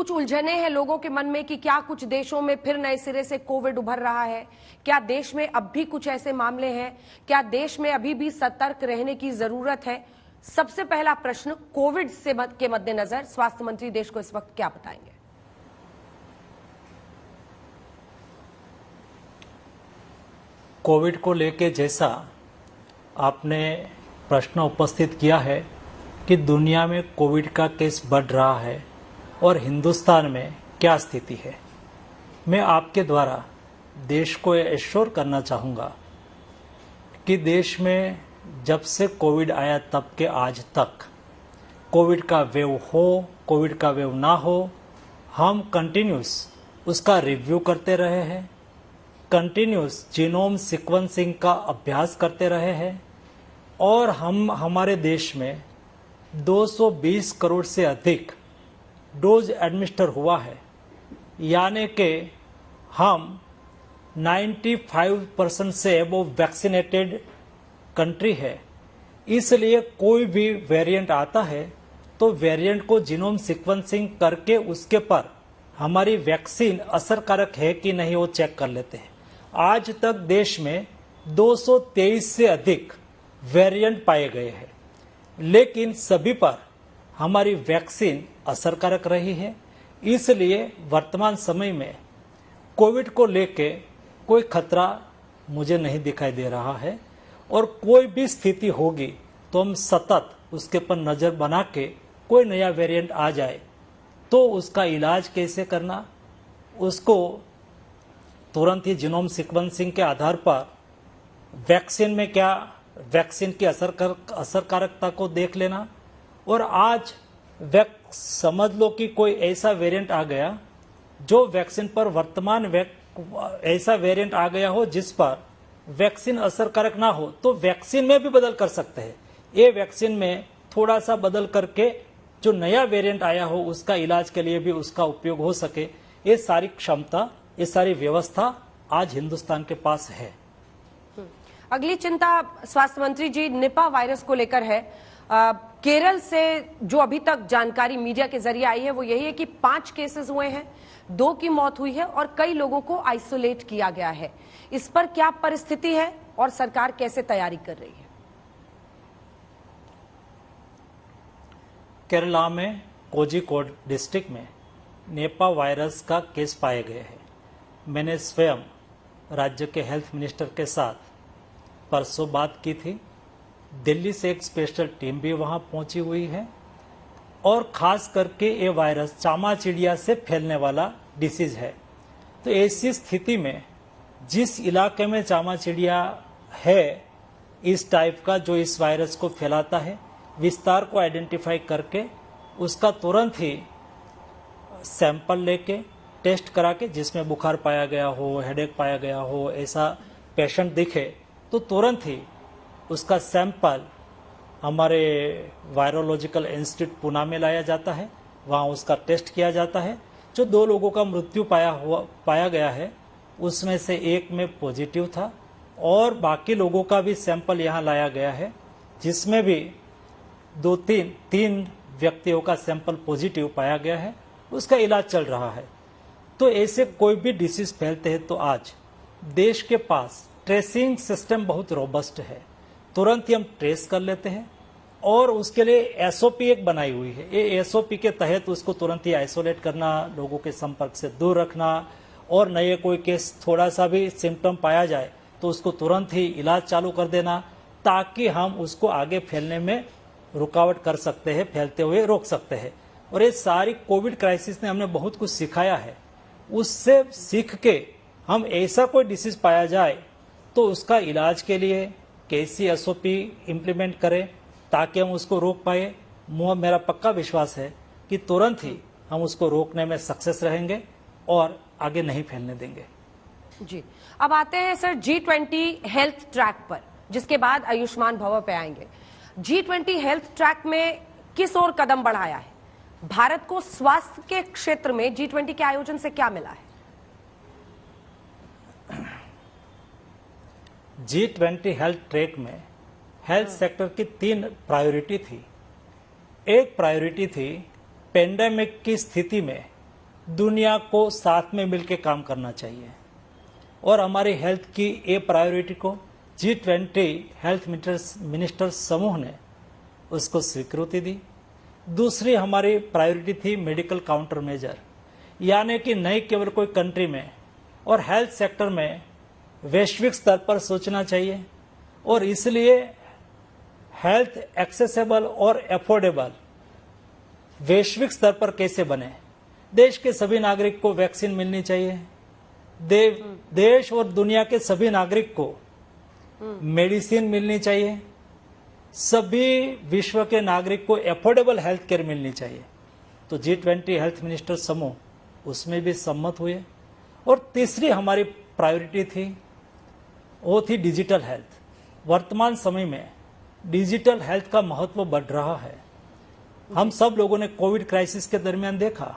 कुछ उलझने हैं लोगों के मन में कि क्या कुछ देशों में फिर नए सिरे से कोविड उभर रहा है, क्या देश में अब भी कुछ ऐसे मामले हैं, क्या देश में अभी भी सतर्क रहने की जरूरत है। सबसे पहला प्रश्न, कोविड से के मद्देनजर स्वास्थ्य मंत्री देश को इस वक्त क्या बताएंगे? कोविड को लेके जैसा आपने प्रश्न उपस्थित किया है कि दुनिया में कोविड का केस बढ़ रहा है और हिंदुस्तान में क्या स्थिति है, मैं आपके द्वारा देश को एश्योर करना चाहूँगा कि देश में जब से कोविड आया तब के आज तक कोविड का वेव हो, कोविड का वेव ना हो, हम कंटिन्यूस उसका रिव्यू करते रहे हैं, कंटिन्यूस जीनोम सीक्वेंसिंग का अभ्यास करते रहे हैं और हम हमारे देश में 220 करोड़ से अधिक डोज एडमिनिस्टर हुआ है, यानी कि हम 95% से अबव वैक्सीनेटेड कंट्री है। इसलिए कोई भी वेरिएंट आता है तो वेरिएंट को जीनोम सीक्वेंसिंग करके उसके पर हमारी वैक्सीन असरकारक है कि नहीं वो चेक कर लेते हैं। आज तक देश में 223 से अधिक वेरिएंट पाए गए हैं, लेकिन सभी पर हमारी वैक्सीन असरकारक रही है। इसलिए वर्तमान समय में कोविड को लेके कोई खतरा मुझे नहीं दिखाई दे रहा है और कोई भी स्थिति होगी तो हम सतत उसके पर नज़र बना के कोई नया वेरिएंट आ जाए तो उसका इलाज कैसे करना, उसको तुरंत ही जीनोम सीक्वेंसिंग के आधार पर वैक्सीन में क्या वैक्सीन की असरकारकता को देख लेना। और आज समझ लो कि कोई ऐसा वेरिएंट आ गया जो वैक्सीन पर वर्तमान ऐसा वेरिएंट आ गया हो जिस पर वैक्सीन असरकारक ना हो तो वैक्सीन में भी बदल कर सकते हैं। ये वैक्सीन में थोड़ा सा बदल करके जो नया वेरिएंट आया हो उसका इलाज के लिए भी उसका उपयोग हो सके, ये सारी क्षमता, ये सारी व्यवस्था आज हिंदुस्तान के पास है। अगली चिंता स्वास्थ्य मंत्री जी निपा वायरस को लेकर है। केरल से जो अभी तक जानकारी मीडिया के जरिए आई है वो यही है कि 5 केसेस हुए हैं, 2 की मौत हुई है और कई लोगों को आइसोलेट किया गया है। इस पर क्या परिस्थिति है और सरकार कैसे तैयारी कर रही है? केरला में कोझिकोड डिस्ट्रिक्ट में निपा वायरस का केस पाए गए हैं। मैंने स्वयं राज्य के हेल्थ मिनिस्टर के साथ परसों बात की थी। दिल्ली से एक स्पेशल टीम भी वहां पहुंची हुई है और खास करके ये वायरस चामाचिड़िया से फैलने वाला डिसीज है। तो ऐसी स्थिति में जिस इलाके में चामाचिड़िया है इस टाइप का जो इस वायरस को फैलाता है, विस्तार को आइडेंटिफाई करके उसका तुरंत ही सैंपल लेके टेस्ट करा के, जिसमें बुखार पाया गया हो, हेडेक पाया गया हो, ऐसा पेशेंट दिखे तो तुरंत ही उसका सैंपल हमारे वायरोलॉजिकल इंस्टीट्यूट पुणे में लाया जाता है, वहाँ उसका टेस्ट किया जाता है। जो 2 लोगों का मृत्यु पाया गया है उसमें से एक में पॉजिटिव था और बाकी लोगों का भी सैंपल यहाँ लाया गया है, जिसमें भी 3 व्यक्तियों का सैंपल पॉजिटिव पाया गया है, उसका इलाज चल रहा है। तो ऐसे कोई भी डिसीज फैलते हैं तो आज देश के पास ट्रेसिंग सिस्टम बहुत रोबस्ट है, तुरंत ही हम ट्रेस कर लेते हैं और उसके लिए एसओपी एक बनाई हुई है। ये एसओपी के तहत उसको तुरंत ही आइसोलेट करना, लोगों के संपर्क से दूर रखना और नए कोई केस थोड़ा सा भी सिम्टम पाया जाए तो उसको तुरंत ही इलाज चालू कर देना, ताकि हम उसको आगे फैलने में रुकावट कर सकते हैं, फैलते हुए रोक सकते हैं। और ये सारी कोविड क्राइसिस ने हमें बहुत कुछ सिखाया है। उससे सीख के हम ऐसा कोई डिसीज पाया जाए तो उसका इलाज के लिए कैसी एसओपी इम्प्लीमेंट करें ताकि हम उसको रोक पाए। मेरा पक्का विश्वास है कि तुरंत ही हम उसको रोकने में सक्सेस रहेंगे और आगे नहीं फैलने देंगे। जी, अब आते हैं सर G20 हेल्थ ट्रैक पर, जिसके बाद आयुष्मान भव पे आएंगे। G20 हेल्थ ट्रैक में किस ओर कदम बढ़ाया है? भारत को स्वास्थ्य के क्षेत्र में G20 के आयोजन से क्या मिला है? G20 हेल्थ ट्रैक में हेल्थ सेक्टर की 3 प्रायोरिटी थी। एक प्रायोरिटी थी पेंडेमिक की स्थिति में दुनिया को साथ में मिलकर काम करना चाहिए और हमारी हेल्थ की ये प्रायोरिटी को G20 हेल्थ मिनिस्टर्स समूह ने उसको स्वीकृति दी। दूसरी हमारी प्रायोरिटी थी मेडिकल काउंटर मेजर, यानी कि नहीं केवल कोई कंट्री में और हेल्थ सेक्टर में वैश्विक स्तर पर सोचना चाहिए और इसलिए हेल्थ एक्सेसिबल और अफोर्डेबल वैश्विक स्तर पर कैसे बने। देश के सभी नागरिक को वैक्सीन मिलनी चाहिए। देश और दुनिया के सभी नागरिक को मेडिसिन मिलनी चाहिए। सभी विश्व के नागरिक को अफोर्डेबल हेल्थ केयर मिलनी चाहिए। तो G20 हेल्थ मिनिस्टर समूह उसमें भी सम्मत हुए। और तीसरी हमारी प्रायोरिटी थी वो थी डिजिटल हेल्थ। वर्तमान समय में डिजिटल हेल्थ का महत्व बढ़ रहा है। हम सब लोगों ने कोविड क्राइसिस के दरमियान देखा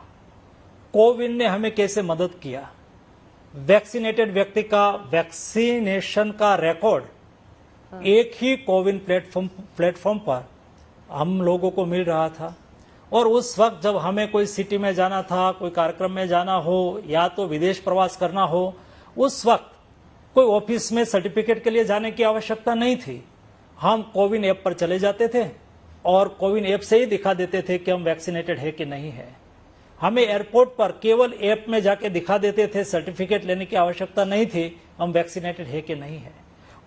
कोविन ने हमें कैसे मदद किया। वैक्सीनेटेड व्यक्ति का वैक्सीनेशन का रिकॉर्ड एक ही कोविन प्लेटफॉर्म पर हम लोगों को मिल रहा था। और उस वक्त जब हमें कोई सिटी में जाना था, कोई कार्यक्रम में जाना हो या तो विदेश प्रवास करना हो, उस वक्त कोई ऑफिस में सर्टिफिकेट के लिए जाने की आवश्यकता नहीं थी। हम कोविन ऐप पर चले जाते थे और कोविन ऐप से ही दिखा देते थे कि हम वैक्सीनेटेड है कि नहीं है। हमें एयरपोर्ट पर केवल ऐप में जाके दिखा देते थे, सर्टिफिकेट लेने की आवश्यकता नहीं थी हम वैक्सीनेटेड है कि नहीं है।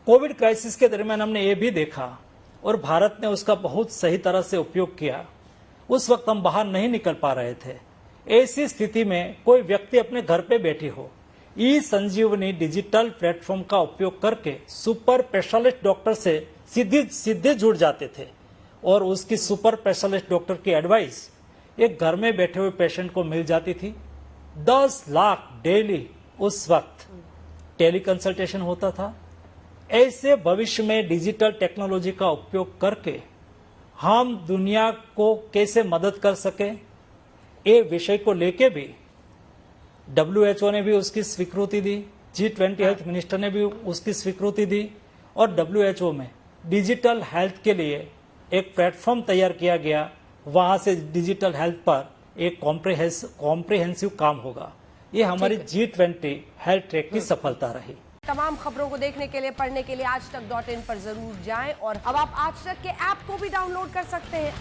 कोविड क्राइसिस के दरमियान हमने ये भी देखा और भारत ने उसका बहुत सही तरह से उपयोग किया। उस वक्त हम बाहर नहीं निकल पा रहे थे। ऐसी स्थिति में कोई व्यक्ति अपने घर पे बैठी हो, ई संजीवनी डिजिटल प्लेटफॉर्म का उपयोग करके सुपर स्पेशलिस्ट डॉक्टर से सीधे जुड़ जाते थे और उसकी सुपर स्पेशलिस्ट डॉक्टर की एडवाइस एक घर में बैठे हुए पेशेंट को मिल जाती थी। 10 लाख डेली उस वक्त टेली कंसल्टेशन होता था। ऐसे भविष्य में डिजिटल टेक्नोलॉजी का उपयोग करके हम दुनिया को कैसे मदद कर सके, ये विषय को लेके भी WHO ने भी उसकी स्वीकृति दी, G20 हेल्थ मिनिस्टर ने भी उसकी स्वीकृति दी और WHO में डिजिटल हेल्थ के लिए एक प्लेटफॉर्म तैयार किया गया। वहां से डिजिटल हेल्थ पर एक कॉम्प्रिहेंसिव काम होगा। ये हमारी G20 हेल्थ ट्रैक की सफलता रही। तमाम खबरों को देखने के लिए, पढ़ने के लिए आजतक.in पर जरूर जाएं और अब आप आज तक के ऐप को भी डाउनलोड कर सकते हैं।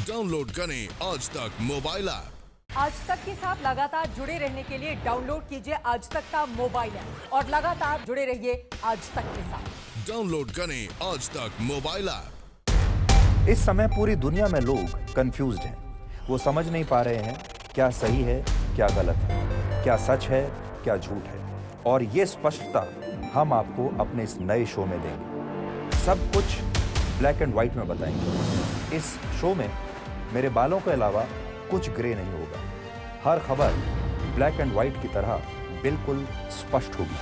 डाउनलोड करें आज तक मोबाइल ऐप। आज तक के साथ लगातार जुड़े रहने के लिए डाउनलोड कीजिए आज तक का मोबाइल ऐप और लगातार जुड़े रहिए आज तक के साथ। डाउनलोड करें आज तक मोबाइल ऐप। इस समय पूरी दुनिया में लोग कंफ्यूज्ड हैं। वो समझ नहीं पा रहे हैं क्या सही है, क्या गलत है, क्या सच है, क्या झूठ है। और ये स्पष्टता हम आपको अपने इस नए शो में देंगे। सब कुछ ब्लैक एंड व्हाइट में बताएंगे। इस शो में मेरे बालों के अलावा कुछ ग्रे नहीं होगा। हर खबर ब्लैक एंड व्हाइट की तरह बिल्कुल स्पष्ट होगी।